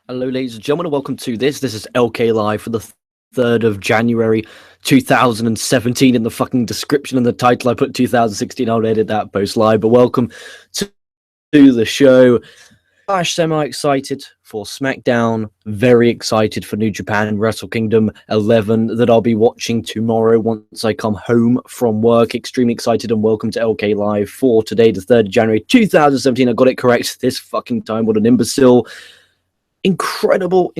Hello, ladies and gentlemen, and welcome to this. This is LK Live for the 3rd of January 2017. In the fucking description and the title, I put 2016. I'll edit that post live, but welcome to the show. Semi-excited for SmackDown, very excited for New Japan Wrestle Kingdom 11 that I'll be watching tomorrow once I come home from work. Extremely excited, and welcome to LK Live for today, the 3rd of January 2017. I got it correct this fucking time. What an imbecile. Incredible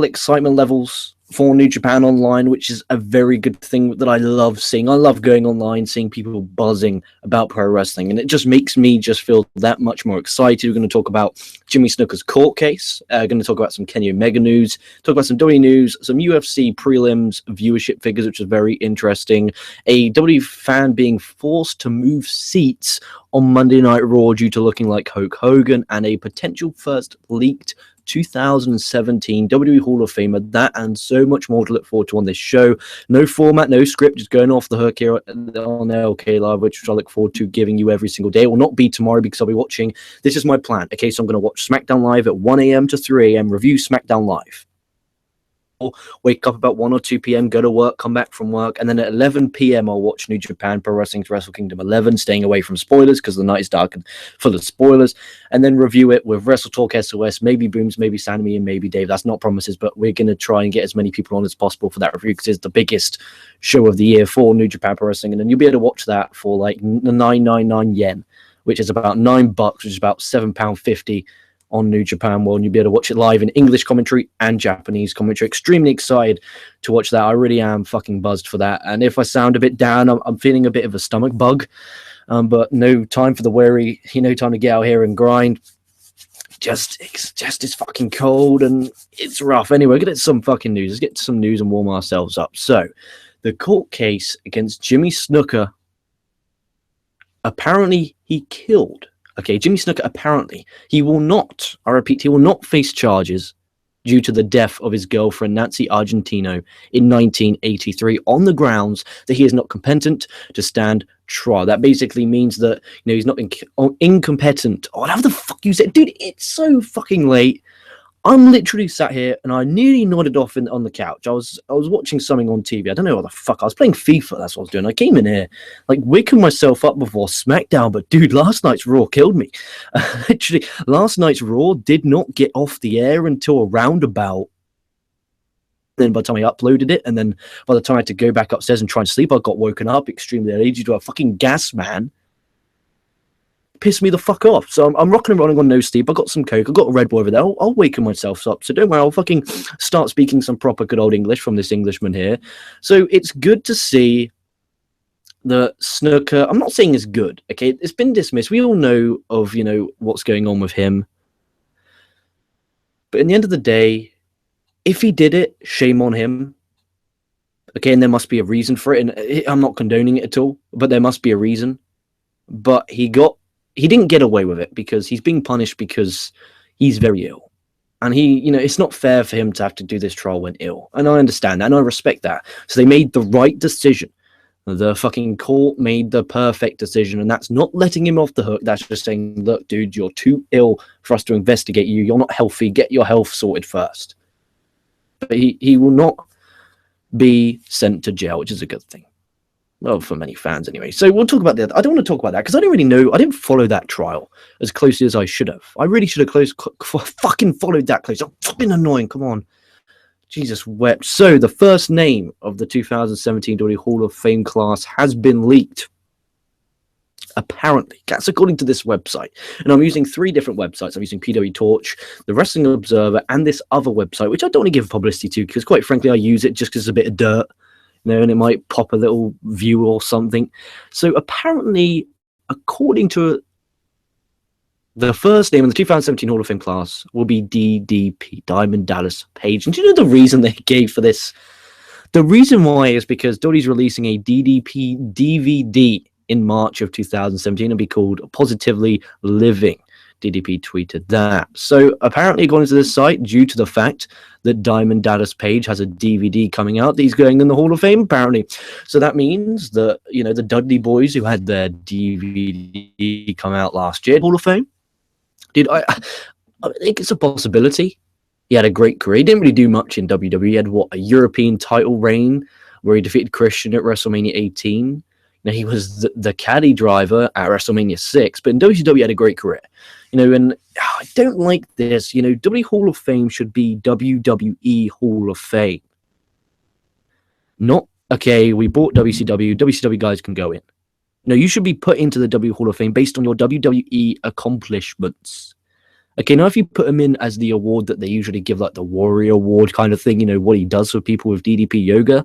excitement levels for New Japan Online, which is a very good thing that I love seeing. I love going online, seeing people buzzing about pro wrestling, and it just makes me just feel that much more excited. We're going to talk about Jimmy Snuka's court case, going to talk about some Kenny Omega news, talk about some WWE news, some UFC prelims, viewership figures, which is very interesting, a WWE fan being forced to move seats on Monday Night Raw due to looking like Hulk Hogan, and a potential first leaked 2017 WWE Hall of Famer. That and so much more to look forward to on this show. No format, no script, just going off the hook here on LK Live, which I look forward to giving you every single day. It will not be tomorrow because I'll be watching. This is my plan. Okay, so I'm going to watch SmackDown Live at 1 a.m. to 3 a.m. Review SmackDown Live. Wake up about 1 or 2 p.m., go to work, come back from work, and then at 11 p.m. I'll watch New Japan Pro Wrestling's Wrestle Kingdom 11, staying away from spoilers because the night is dark and full of spoilers, and then review it with Wrestle Talk SOS, maybe Booms, maybe Sanami, and maybe Dave. That's not promises, but we're going to try and get as many people on as possible for that review because it's the biggest show of the year for New Japan Pro Wrestling, and then you'll be able to watch that for like 999 yen, which is about $9, which is about £7.50 on New Japan World, and you'll be able to watch it live in English commentary and Japanese commentary. Extremely excited to watch that. I really am fucking buzzed for that. And if I sound a bit down, I'm feeling a bit of a stomach bug, but no time for the worry. No time to get out here and grind. It's fucking cold and it's rough. Anyway, get some fucking news. Let's get some news and warm ourselves up. So, the court case against Jimmy Snuka. Apparently, he killed. Okay, Jimmy Snuka, apparently, he will not, I repeat, he will not face charges due to the death of his girlfriend, Nancy Argentino, in 1983, on the grounds that he is not competent to stand trial. That basically means that, he's not incompetent. Oh, whatever the fuck you said. Dude, it's so fucking late. I'm literally sat here and I nearly nodded off on the couch. I was watching something on TV. I don't know what the fuck. I was playing FIFA. That's what I was doing. I came in here like waking myself up before SmackDown. But dude, last night's Raw killed me. Literally, last night's Raw did not get off the air until around about. Then by the time I uploaded it, and then by the time I had to go back upstairs and try and sleep, I got woken up extremely early due to a fucking gas man. Piss me the fuck off. So I'm rocking and rolling on no sleep. I got some Coke. I got a Red Bull over there. I'll waken myself up. So don't worry. I'll fucking start speaking some proper good old English from this Englishman here. So it's good to see the Snuka. I'm not saying it's good. Okay, it's been dismissed. We all know of what's going on with him. But in the end of the day, if he did it, shame on him. Okay, and there must be a reason for it. And I'm not condoning it at all, but there must be a reason. But he didn't get away with it because he's being punished because he's very ill. And it's not fair for him to have to do this trial when ill. And I understand that and I respect that. So they made the right decision. The fucking court made the perfect decision. And that's not letting him off the hook. That's just saying, look, dude, you're too ill for us to investigate you. You're not healthy. Get your health sorted first. But he will not be sent to jail, which is a good thing. Well, for many fans anyway. So we'll talk about that. I don't want to talk about that because I don't really know. I didn't follow that trial as closely as I should have. I really should have fucking followed that close. I'm fucking annoying. Come on. Jesus wept. So the first name of the 2017 WWE Hall of Fame class has been leaked. Apparently. That's according to this website. And I'm using 3 different websites. I'm using PW Torch, the Wrestling Observer, and this other website, which I don't want to give publicity to because quite frankly, I use it just because it's a bit of dirt. And it might pop a little view or something. So apparently, according to the first name in the 2017 Hall of Fame class will be DDP, Diamond Dallas Page. And do you know the reason they gave for this? The reason why is because WWE's releasing a DDP DVD in March of 2017 and be called Positively Living. DDP tweeted that. So apparently, according to this site, due to the fact that Diamond Dallas Page has a DVD coming out, he's going in the Hall of Fame, apparently. So that means that, the Dudley Boys who had their DVD come out last year, Hall of Fame. Dude, I think it's a possibility. He had a great career. He didn't really do much in WWE. He had, what, a European title reign where he defeated Christian at WrestleMania 18. Now, he was the caddy driver at WrestleMania 6, but in WCW, he had a great career. And I don't like this. WWE Hall of Fame should be WWE Hall of Fame. Not, okay, we bought WCW guys can go in. No, you should be put into the W Hall of Fame based on your WWE accomplishments. Okay, now if you put him in as the award that they usually give, like the Warrior Award kind of thing, what he does for people with DDP yoga,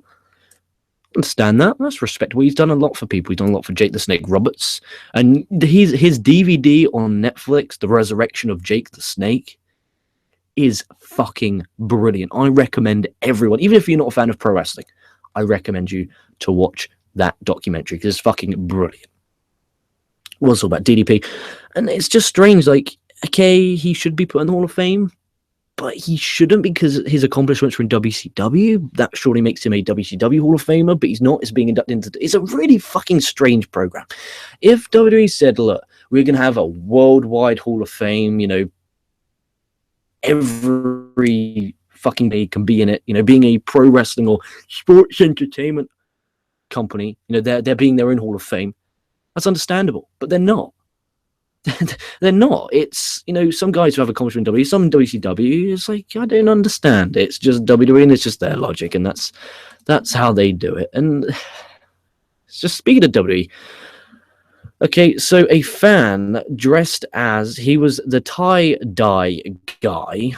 understand that. That's respectable. He's done a lot for people. He's done a lot for Jake the Snake Roberts. And his DVD on Netflix, The Resurrection of Jake the Snake, is fucking brilliant. I recommend everyone, even if you're not a fan of pro wrestling, I recommend you to watch that documentary because it's fucking brilliant. Also about DDP. And it's just strange, like, okay, he should be put in the Hall of Fame, but he shouldn't because his accomplishments were in WCW. That surely makes him a WCW Hall of Famer, but he's not. It's being inducted into... It's a really fucking strange program. If WWE said, look, we're going to have a worldwide Hall of Fame, every fucking day can be in it, being a pro wrestling or sports entertainment company, they're being their own Hall of Fame, that's understandable, but they're not. They're not. It's, some guys who have accomplishment in WWE, some in WCW, it's like, I don't understand. It's just WWE and it's just their logic, and that's how they do it. And it's just, speaking of WWE, okay, so a fan dressed as, he was the tie-dye guy.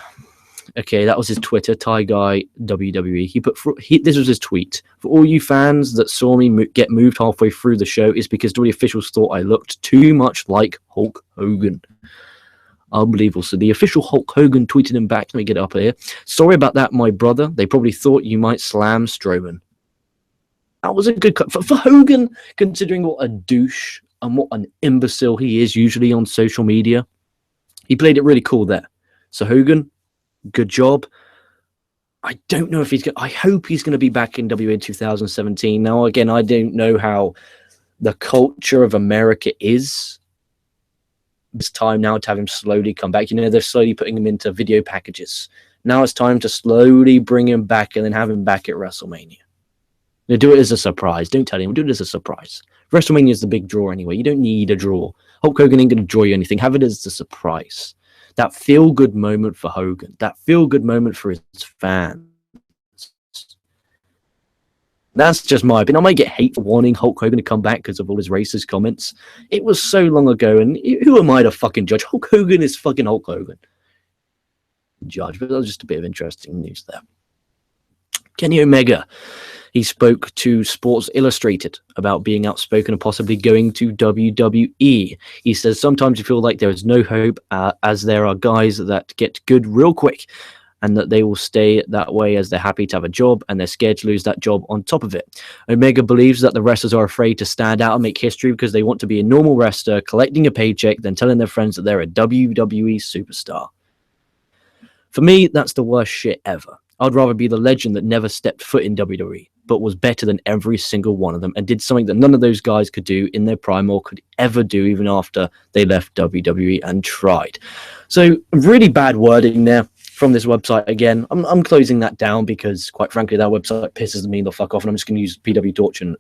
Okay, that was his Twitter, Tie Guy WWE. This was his tweet. For all you fans that saw me get moved halfway through the show, is because the officials thought I looked too much like Hulk Hogan. Unbelievable. So the official Hulk Hogan tweeted him back. Let me get it up here. Sorry about that, my brother. They probably thought you might slam Strowman. That was a good cut. For Hogan, considering what a douche and what an imbecile he is usually on social media, he played it really cool there. So Hogan, good job. I don't know if he's going to... I hope he's going to be back in WWE in 2017. Now, again, I don't know how the culture of America is. It's time now to have him slowly come back. They're slowly putting him into video packages. Now it's time to slowly bring him back and then have him back at WrestleMania. Do it as a surprise. Don't tell him. Do it as a surprise. WrestleMania is the big draw anyway. You don't need a draw. Hulk Hogan ain't going to draw you anything. Have it as a surprise. That feel-good moment for Hogan. That feel-good moment for his fans. That's just my opinion. I might get hate for wanting Hulk Hogan to come back because of all his racist comments. It was so long ago, and who am I to fucking judge? Hulk Hogan is fucking Hulk Hogan. Judge, but that was just a bit of interesting news there. Kenny Omega. He spoke to Sports Illustrated about being outspoken and possibly going to WWE. He says, sometimes you feel like there is no hope as there are guys that get good real quick and that they will stay that way as they're happy to have a job and they're scared to lose that job on top of it. Omega believes that the wrestlers are afraid to stand out and make history because they want to be a normal wrestler, collecting a paycheck, then telling their friends that they're a WWE superstar. For me, that's the worst shit ever. I'd rather be the legend that never stepped foot in WWE, but was better than every single one of them and did something that none of those guys could do in their prime or could ever do even after they left WWE and tried. So really bad wording there from this website again. I'm closing that down because, quite frankly, that website pisses me the fuck off, and I'm just going to use PW Torch and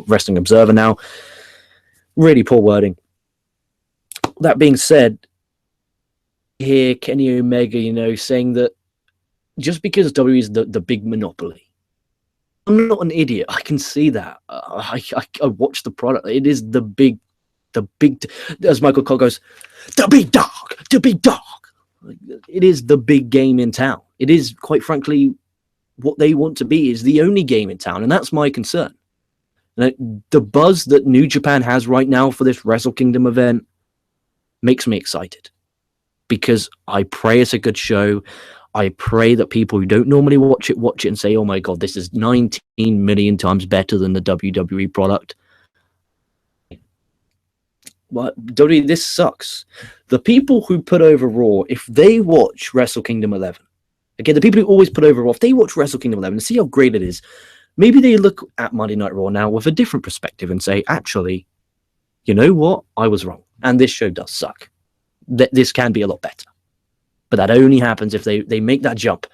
Wrestling Observer now. Really poor wording. That being said, here Kenny Omega, saying that just because WWE is the big monopoly, I'm not an idiot. I can see that. I watch the product. It is the big, as Michael Cole goes, the big dog. It is the big game in town. It is, quite frankly, what they want to be is the only game in town, and that's my concern. The buzz that New Japan has right now for this Wrestle Kingdom event makes me excited because I pray it's a good show. I pray that people who don't normally watch it and say, oh my God, this is 19 million times better than the WWE product. But WWE, this sucks. The people who put over Raw, if they watch Wrestle Kingdom 11, again, the people who always put over Raw, if they watch Wrestle Kingdom 11 and see how great it is, maybe they look at Monday Night Raw now with a different perspective and say, actually, you know what? I was wrong. And this show does suck. This can be a lot better. But that only happens if they make that jump.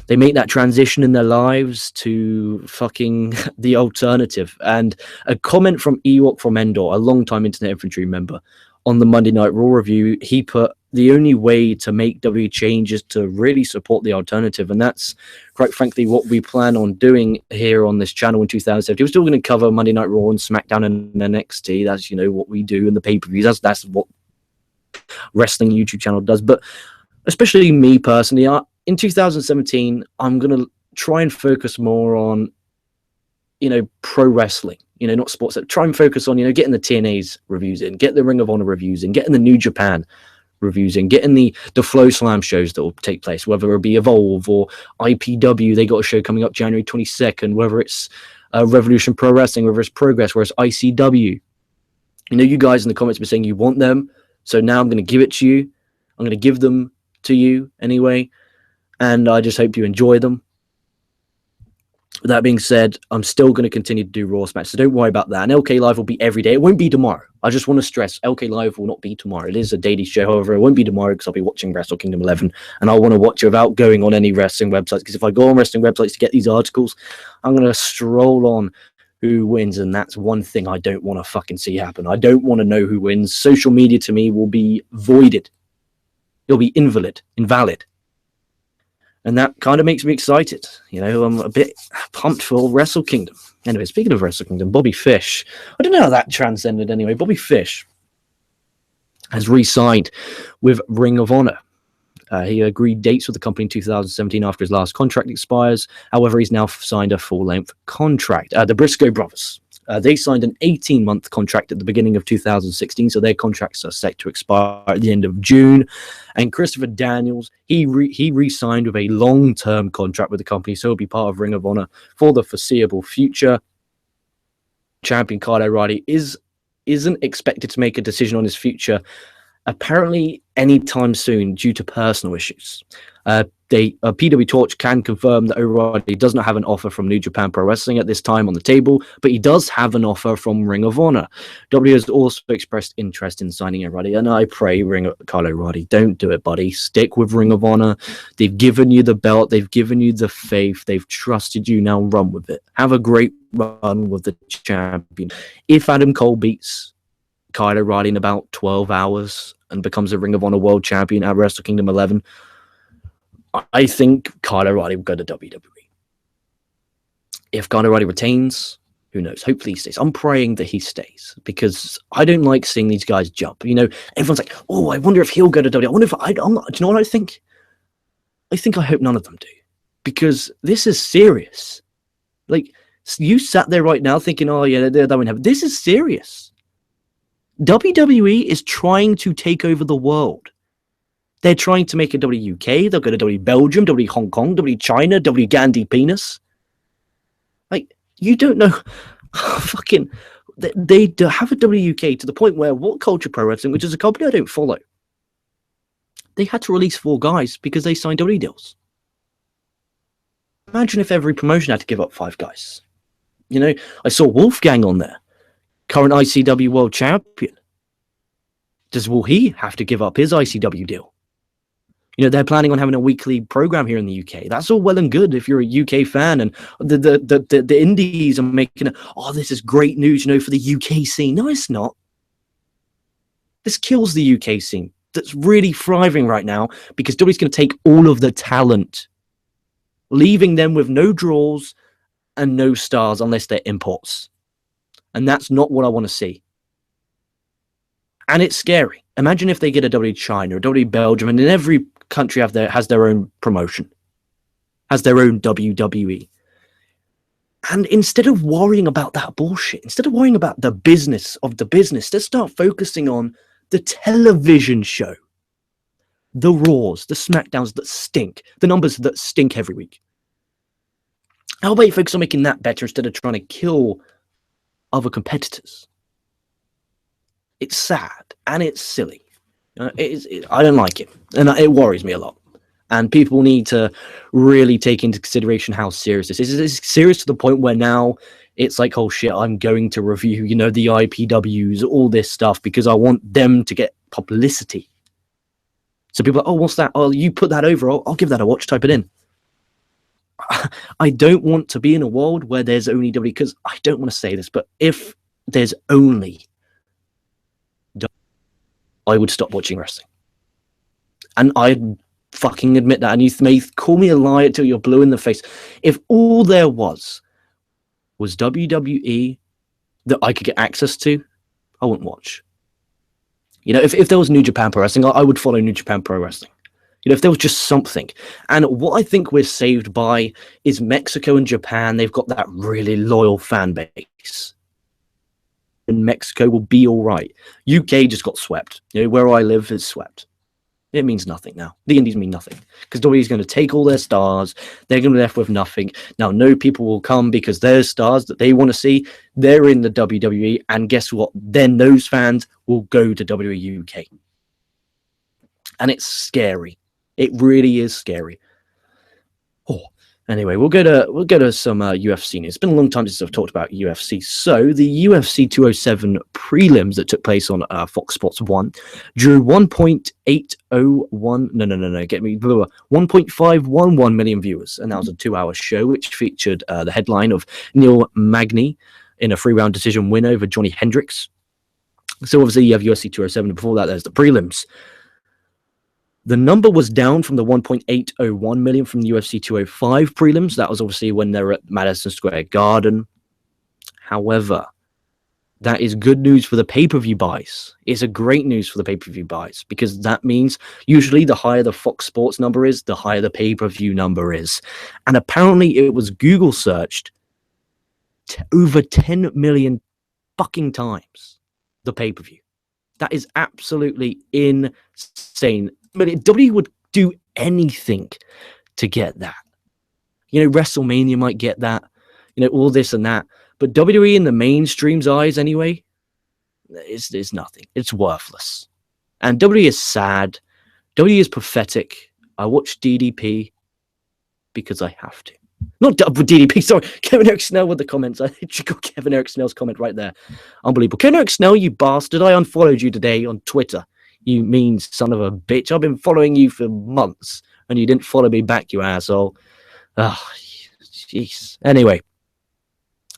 They make that transition in their lives to fucking the alternative. And a comment from Ewok from Endor, a long-time Internet Infantry member, on the Monday Night Raw review, he put, the only way to make W change is to really support the alternative. And that's, quite frankly, what we plan on doing here on this channel in 2017. We're still going to cover Monday Night Raw and SmackDown and NXT. That's, what we do in the pay-per-views. That's what wrestling YouTube channel does. But especially me personally, in 2017, I'm going to try and focus more on, pro wrestling, not sports. Try and focus on, getting the TNA's reviews in, get the Ring of Honor reviews in, getting the New Japan reviews in, getting the Flow Slam shows that will take place, whether it be Evolve or IPW. They got a show coming up January 22nd, whether it's Revolution Pro Wrestling, whether it's Progress, whether it's ICW. You guys in the comments have been saying you want them, so now I'm going to give it to you. I'm going to give them to you anyway, and I just hope you enjoy them. With that being said, I'm still going to continue to do Raw Smash, so don't worry about that. And LK Live will be every day. It won't be tomorrow. I just want to stress, LK Live will not be tomorrow. It is a daily show, however, it won't be tomorrow because I'll be watching Wrestle Kingdom 11, and I want to watch it without going on any wrestling websites, because if I go on wrestling websites to get these articles, I'm going to stroll on who wins, and that's one thing I don't want to fucking see happen. I don't want to know who wins. Social media to me will be voided. It'll be invalid. And that kind of makes me excited. I'm a bit pumped for Wrestle Kingdom. Anyway, speaking of Wrestle Kingdom, Bobby Fish. I don't know how that transcended anyway. Bobby Fish has re-signed with Ring of Honor. He agreed dates with the company in 2017 after his last contract expires. However, he's now signed a full-length contract. The Briscoe brothers, they signed an 18-month contract at the beginning of 2016, so their contracts are set to expire at the end of June. And Christopher Daniels, he re-signed with a long-term contract with the company, so he'll be part of Ring of Honor for the foreseeable future. Champion Kyle O'Reilly isn't expected to make a decision on his future apparently anytime soon due to personal issues. PW Torch can confirm that O'Reilly does not have an offer from New Japan Pro Wrestling at this time on the table, but he does have an offer from Ring of Honor. W has also expressed interest in signing O'Reilly, and I pray Kyle O'Reilly, don't do it, buddy. Stick with Ring of Honor. They've given you the belt. They've given you the faith. They've trusted you. Now run with it. Have a great run with the champion. If Adam Cole beats Kyle O'Reilly in about 12 hours and becomes a Ring of Honor World Champion at Wrestle Kingdom 11, I think Kyle O'Reilly will go to WWE. If Kyle O'Reilly retains, who knows? Hopefully he stays. I'm praying that he stays because I don't like seeing these guys jump. Everyone's like, "Oh, I wonder if he'll go to WWE." I wonder if I'm not. Do you know what I think? I hope none of them do, because this is serious. Like, you sat there right now thinking, "Oh yeah, they're in heaven." This is serious. WWE is trying to take over the world. They're trying to make a WUK. They'll go to W Belgium, W Hong Kong, W China, W Gandhi Penis. Like, you don't know. Fucking, they have a WUK to the point where What Culture Pro Wrestling, which is a company I don't follow, they had to release 4 guys because they signed WWE deals. Imagine if every promotion had to give up 5 guys. I saw Wolfgang on there, current ICW World Champion. Will he have to give up his ICW deal? They're planning on having a weekly program here in the UK. That's all well and good if you're a UK fan, and the indies are making this is great news, for the UK scene. No, it's not. This kills the UK scene that's really thriving right now because WWE's going to take all of the talent, leaving them with no draws and no stars unless they're imports. And that's not what I want to see. And it's scary. Imagine if they get a WWE China, a WWE Belgium, and in every country has their own promotion, has their own WWE. And instead of worrying about that bullshit, instead of worrying about the business of the business, let's start focusing on the television show. The Raws, the SmackDowns that stink, the numbers that stink every week. How about you focus on making that better instead of trying to kill other competitors? It's sad and it's silly. I don't like it, and it worries me a lot. And people need to really take into consideration how serious this is. It's serious to the point where now it's like, oh shit, I'm going to review, the IPWs, all this stuff, because I want them to get publicity. So people are like, oh, what's that? Oh, you put that over. I'll give that a watch. Type it in. I don't want to be in a world where there's only WWE, because I don't want to say this, but if there's only WWE, I would stop watching wrestling. And I fucking admit that. And you may call me a liar until you're blue in the face. If all there was WWE that I could get access to, I wouldn't watch. You know, if there was New Japan Pro Wrestling, I would follow New Japan Pro Wrestling. You know, if there was just something. And what I think we're saved by is Mexico and Japan. They've got that really loyal fan base. And Mexico will be all right. UK just got swept. You know, where I live is swept. It means nothing now. The Indies mean nothing. Because WWE's going to take all their stars. They're going to be left with nothing. Now, no people will come because their stars that they want to see, they're in the WWE. And guess what? Then those fans will go to WWE UK. And it's scary. It really is scary. Oh, anyway, we'll go to some UFC news. It's been a long time since I've talked about UFC. So the UFC 207 prelims that took place on Fox Sports 1 drew 1.511 million viewers, and that was a 2-hour show which featured the headline of Neil Magny in a 3-round decision win over Johnny Hendricks. So obviously you have UFC 207. Before that, there's the prelims. The number was down from the 1.801 million from the UFC 205 prelims. That was obviously when they were at Madison Square Garden. However, that is good news for the pay-per-view buys. It's a great news for the pay-per-view buys, because that means usually the higher the Fox Sports number is, the higher the pay-per-view number is. And apparently it was Google searched over 10 million fucking times, the pay-per-view. That is absolutely insane. But WWE would do anything to get that. You know, WrestleMania might get that. You know, all this and that. But WWE in the mainstream's eyes anyway, is nothing. It's worthless. And WWE is sad. WWE is pathetic. I watch DDP because I have to. Not DDP, sorry. Kevin Eric Snell with the comments. I literally got Kevin Eric Snell's comment right there. Unbelievable. Kevin Eric Snell, you bastard. I unfollowed you today on Twitter. You mean son of a bitch. I've been following you for months, and you didn't follow me back, you asshole. Oh, jeez. Anyway,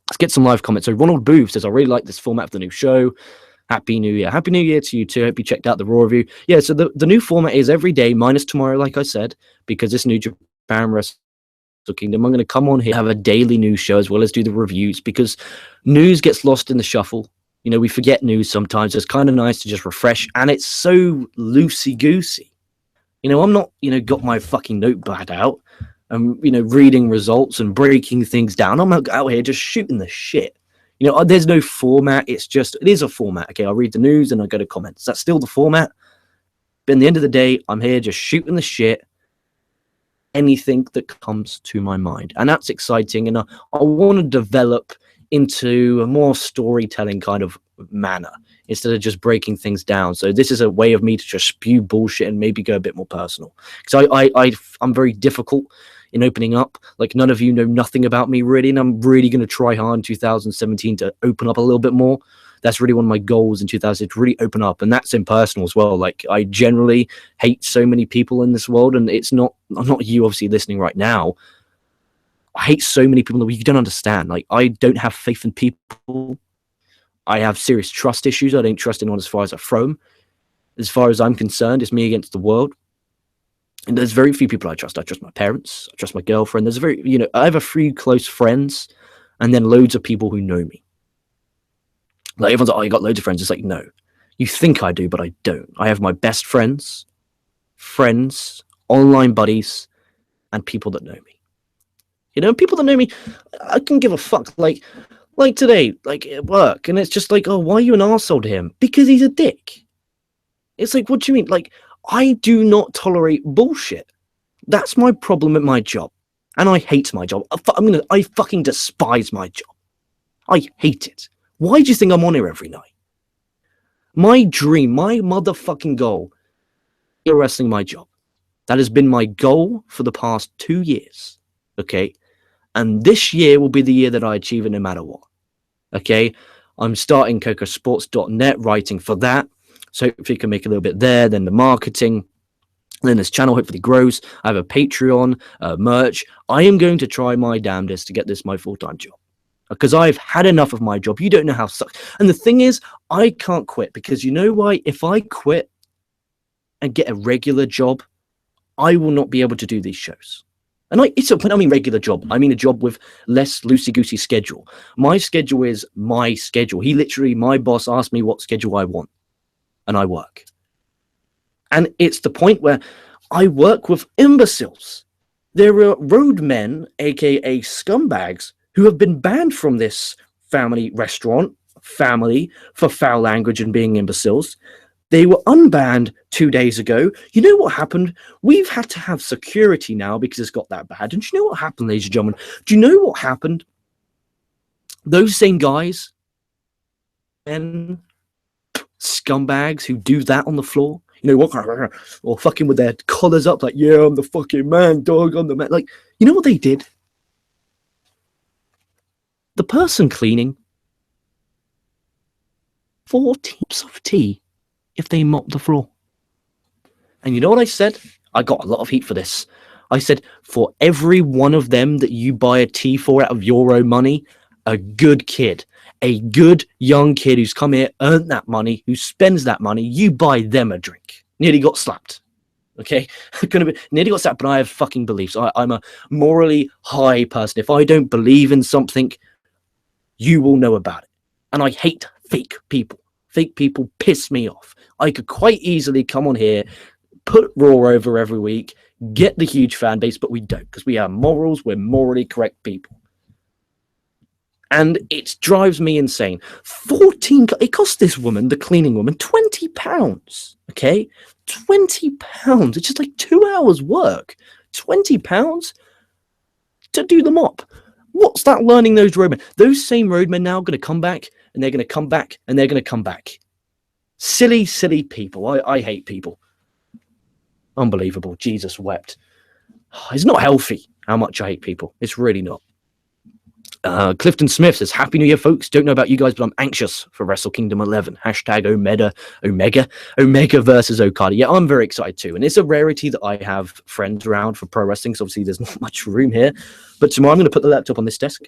let's get some live comments. So Ronald Booth says, I really like this format of the new show. Happy New Year. Happy New Year to you too. Hope you checked out the Raw review. Yeah, so the new format is every day, minus tomorrow, like I said, because this New Japan Wrestle Kingdom, I'm going to come on here, have a daily news show, as well as do the reviews, because news gets lost in the shuffle. You know, we forget news sometimes. It's kind of nice to just refresh, and it's so loosey-goosey. You know, I'm not, got my fucking notepad out and, reading results and breaking things down. I'm out here just shooting the shit. You know, there's no format. It is a format. Okay, I'll read the news and I go to comments. That's still the format. But at the end of the day, I'm here just shooting the shit. Anything that comes to my mind. And that's exciting. And I want to develop into a more storytelling kind of manner instead of just breaking things down. So this is a way of me to just spew bullshit and maybe go a bit more personal. So I'm very difficult in opening up. Like, none of you know nothing about me really, and I'm really going to try hard in 2017 to open up a little bit more. That's really one of my goals in 2000, to really open up, and that's impersonal as well. Like, I generally hate so many people in this world, and I'm not you obviously listening right now. I hate so many people that you don't understand. Like, I don't have faith in people. I have serious trust issues. I don't trust anyone as far as I throw them. As far as I'm concerned, it's me against the world. And there's very few people I trust. I trust my parents. I trust my girlfriend. I have a few close friends, and then loads of people who know me. Like, everyone's like, oh, you got loads of friends. It's like, no. You think I do, but I don't. I have my best friends, online buddies, and people that know me. People that know me, I can give a fuck. Like today, like at work, and it's just like, oh, why are you an arsehole to him? Because he's a dick. It's like, what do you mean? Like, I do not tolerate bullshit. That's my problem at my job. And I hate my job. I fucking despise my job. I hate it. Why do you think I'm on here every night? My dream, my motherfucking goal is wrestling my job. That has been my goal for the past 2 years. Okay? And this year will be the year that I achieve it no matter what. Okay? I'm starting KocoSports.net, writing for that. So hopefully you can make a little bit there, then the marketing. then this channel hopefully grows. I have a Patreon, merch. I am going to try my damnedest to get this my full-time job, because I've had enough of my job. You don't know how sucks. And the thing is, I can't quit, because you know why? If I quit and get a regular job, I will not be able to do these shows. And when I mean regular job, I mean a job with less loosey-goosey schedule. My schedule is my schedule. My boss asked me what schedule I want, and I work. And it's the point where I work with imbeciles. There are roadmen, aka scumbags, who have been banned from this family for foul language and being imbeciles. They were unbanned 2 days ago. You know what happened? We've had to have security now because it's got that bad. And do you know what happened, ladies and gentlemen? Do you know what happened? Those same guys, men, scumbags who do that on the floor, you know, or fucking with their collars up, like, yeah, I'm the fucking man, dog, I'm the man. Like, you know what they did? The person cleaning 4 cups of tea if they mop the floor. And you know what I said? I got a lot of heat for this. I said, for every one of them that you buy a tea for out of your own money, a good kid, a good young kid who's come here, earned that money, who spends that money, you buy them a drink. Nearly got slapped. Okay? Nearly got slapped, but I have fucking beliefs. I'm a morally high person. If I don't believe in something, you will know about it. And I hate fake people. Fake people piss me off. I could quite easily come on here, put Raw over every week, get the huge fan base, but we don't, because we have morals. We're morally correct people. And it drives me insane. It cost this woman, the cleaning woman, £20. Okay? £20. It's just like 2 hours work. £20 to do the mop. What's that learning those roadmen? Those same roadmen now are going to come back, and they're going to come back, and they're going to come back. Silly, silly people. I hate people. Unbelievable. Jesus wept. It's not healthy how much I hate people. It's really not. Clifton Smith says, Happy New Year, folks. Don't know about you guys, but I'm anxious for Wrestle Kingdom 11. Hashtag Omega versus Okada. Yeah, I'm very excited too. And it's a rarity that I have friends around for pro wrestling, so obviously there's not much room here. But tomorrow I'm going to put the laptop on this desk.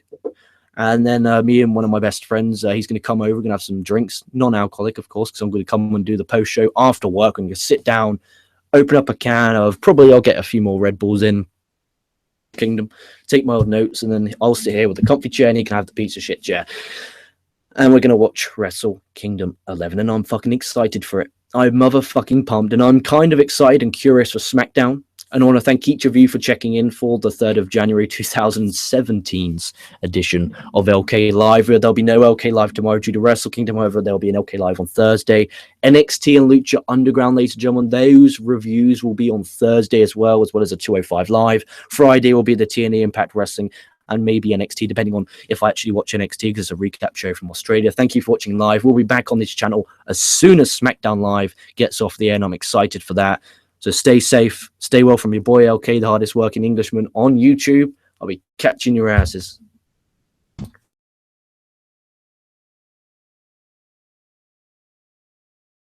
And then me and one of my best friends, he's going to come over. We're going to have some drinks, non-alcoholic, of course, because I'm going to come and do the post-show after work. I'm going to sit down, open up a can of, probably I'll get a few more Red Bulls in Kingdom, take my old notes, and then I'll sit here with the comfy chair, and he can have the piece of shit chair. And we're going to watch Wrestle Kingdom 11, and I'm fucking excited for it. I'm motherfucking pumped, and I'm kind of excited and curious for SmackDown. And I want to thank each of you for checking in for the 3rd of January 2017's edition of LK Live. There'll be no LK Live tomorrow due to Wrestle Kingdom. However, there'll be an LK Live on Thursday. NXT and Lucha Underground, ladies and gentlemen, those reviews will be on Thursday as well as a 205 Live. Friday will be the TNA Impact Wrestling and maybe NXT, depending on if I actually watch NXT, because it's a recap show from Australia. Thank you for watching live. We'll be back on this channel as soon as SmackDown Live gets off the air, and I'm excited for that. So stay safe, stay well from your boy LK, the hardest working Englishman on YouTube. I'll be catching your asses.